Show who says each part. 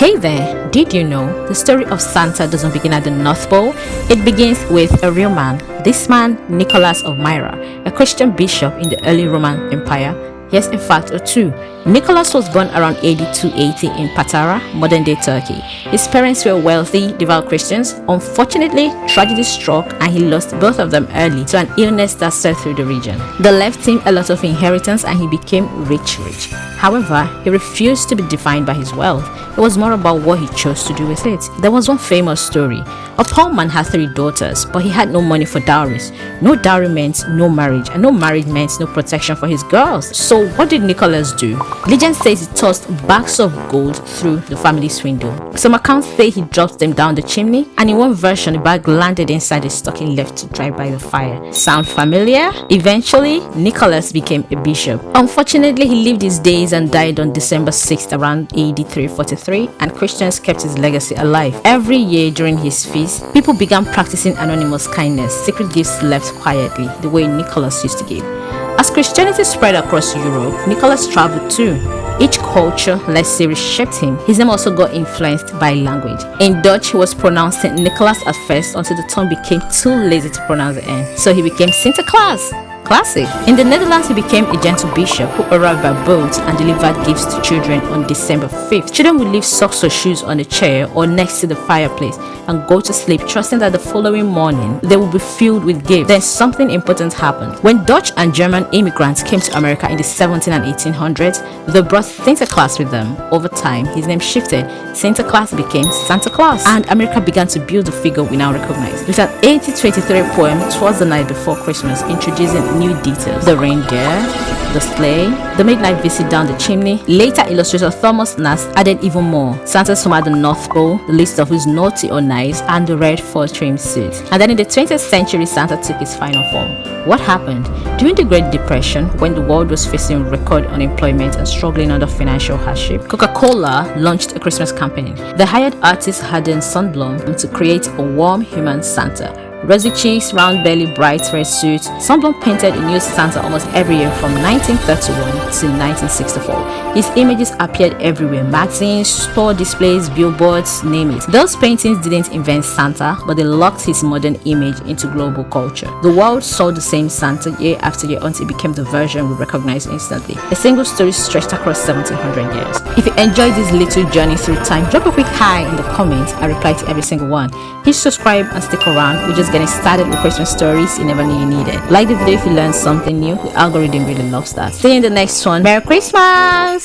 Speaker 1: Hey there, did you know the story of Santa doesn't begin at the North Pole? It begins with a real man. This man, Nicholas of Myra, a Christian bishop in the early Roman Empire. Yes, in fact, or two. Nicholas was born around AD 280 in Patara, modern-day Turkey. His parents were wealthy, devout Christians. Unfortunately, tragedy struck and he lost both of them early to an illness that spread through the region. That left him a lot of inheritance and he became rich. However, he refused to be defined by his wealth. It was more about what he chose to do with it. There was one famous story. A poor man had 3 daughters, but he had no money for dowries. No dowry meant no marriage, and no marriage meant no protection for his girls. So what did Nicholas do? Legend says he tossed bags of gold through the family's window. Some accounts say he dropped them down the chimney, and in one version, the bag landed inside a stocking left to dry by the fire. Sound familiar? Eventually, Nicholas became a bishop. Unfortunately, he lived his days and died on December 6th around AD 343, and Christians kept his legacy alive. Every year during his feast, people began practicing anonymous kindness, secret gifts left quietly, the way Nicholas used to give. As Christianity spread across Europe, Nicholas traveled too. Each culture, let's say, reshaped him. His name also got influenced by language. In Dutch, he was pronounced Nicholas at first until the tongue became too lazy to pronounce the N. So he became Santa Claus. Classic. In the Netherlands, he became a gentle bishop who arrived by boat and delivered gifts to children on December 5th. Children would leave socks or shoes on a chair or next to the fireplace and go to sleep, trusting that the following morning they would be filled with gifts. Then something important happened. When Dutch and German immigrants came to America in the 1700s and 1800s, they brought Santa Claus with them. Over time, his name shifted. Santa Claus became Santa Claus, and America began to build the figure we now recognize. With an 1823 poem, Twas the Night Before Christmas, introducing new details: the reindeer, the sleigh, the midnight visit down the chimney. Later, illustrator Thomas Nast added even more: Santa's home at the North Pole, the list of who's naughty or nice, and the red fur-trimmed suit. And then in the 20th century, Santa took his final form. What happened? During the Great Depression, when the world was facing record unemployment and struggling under financial hardship, Coca-Cola launched a Christmas campaign. They hired artist Haden Sundblom to create a warm human Santa. Rosy cheeks, round belly, bright red suit. Sundblom painted a new Santa almost every year from 1931 to 1964. His images appeared everywhere: magazines, store displays, billboards, name it. Those paintings didn't invent Santa, but they locked his modern image into global culture. The world saw the same Santa year after year until it became the version we recognize instantly. A single story stretched across 1700 years. If you enjoyed this little journey through time, drop a quick hi in the comments. I reply to every single one. Hit subscribe and stick around. We're just getting started with Christmas stories you never knew you needed. Like the video if you learned something new. The algorithm really loves that. See you in the next one. Merry Christmas!